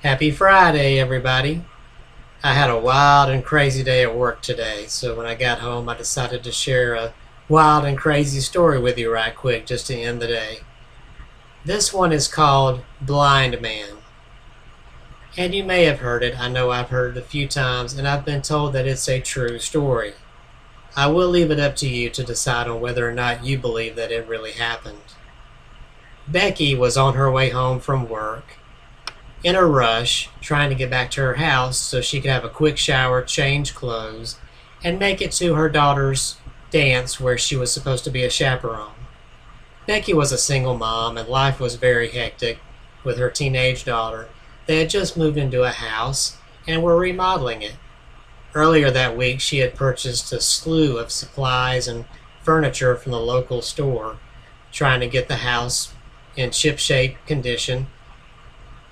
Happy Friday, everybody. I had a wild and crazy day at work today, so when I got home, I decided to share a wild and crazy story with you right quick just to end the day. This one is called Blind Man. And you may have heard it. I know I've heard it a few times, and I've been told that it's a true story. I will leave it up to you to decide on whether or not you believe that it really happened. Becky was on her way home from work in a rush, trying to get back to her house so she could have a quick shower, change clothes, and make it to her daughter's dance where she was supposed to be a chaperone. Becky was a single mom and life was very hectic with her teenage daughter. They had just moved into a house and were remodeling it. Earlier that week, she had purchased a slew of supplies and furniture from the local store, trying to get the house in shipshape condition,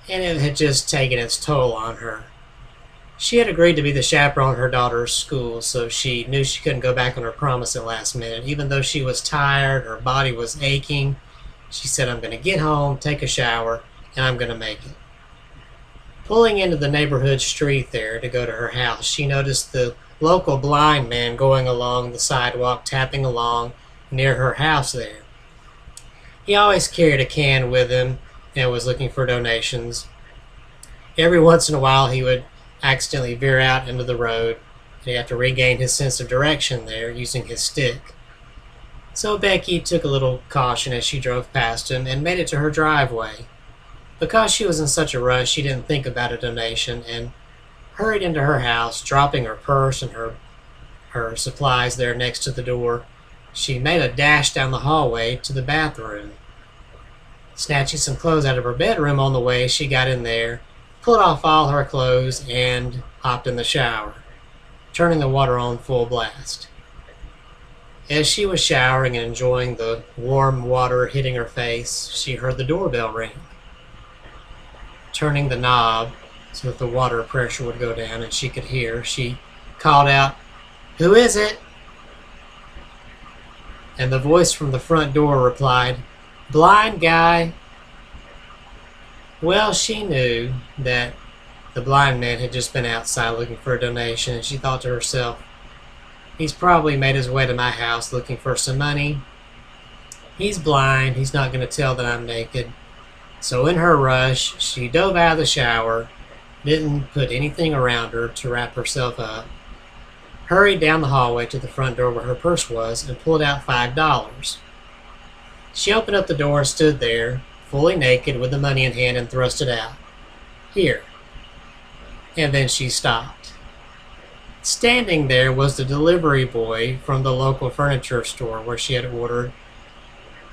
and it had just taken its toll on her. She had agreed to be the chaperone at her daughter's school, so she knew she couldn't go back on her promise at last minute. Even though she was tired, her body was aching, she said, "I'm going to get home, take a shower, and I'm going to make it." Pulling into the neighborhood street there to go to her house, she noticed the local blind man going along the sidewalk, tapping along near her house there. He always carried a can with him and was looking for donations. Every once in a while, he would accidentally veer out into the road, and he'd have to regain his sense of direction there using his stick. So Becky took a little caution as she drove past him and made it to her driveway. Because she was in such a rush, she didn't think about a donation and hurried into her house, dropping her purse and her supplies there next to the door. She made a dash down the hallway to the bathroom. Snatching some clothes out of her bedroom on the way, she got in there, pulled off all her clothes, and hopped in the shower, turning the water on full blast. As she was showering and enjoying the warm water hitting her face, she heard the doorbell ring. Turning the knob so that the water pressure would go down and she could hear, she called out, "Who is it?" And the voice from the front door replied, "Blind guy." Well, she knew that the blind man had just been outside looking for a donation, and she thought to herself, "He's probably made his way to my house looking for some money. He's blind, he's not going to tell that I'm naked." So in her rush, she dove out of the shower, didn't put anything around her to wrap herself up, hurried down the hallway to the front door where her purse was, and pulled out $5. She opened up the door and stood there, fully naked with the money in hand, and thrust it out. "Here." And then she stopped. Standing there was the delivery boy from the local furniture store where she had ordered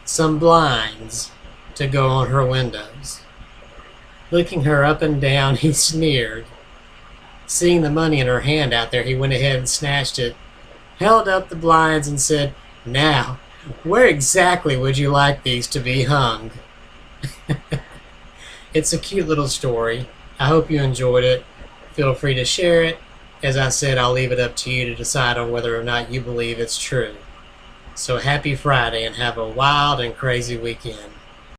some blinds to go on her windows. Looking her up and down, he sneered. Seeing the money in her hand out there, he went ahead and snatched it, held up the blinds, and said, "Now, where exactly would you like these to be hung?" It's a cute little story. I hope you enjoyed it. Feel free to share it. As I said, I'll leave it up to you to decide on whether or not you believe it's true. So happy Friday and have a wild and crazy weekend.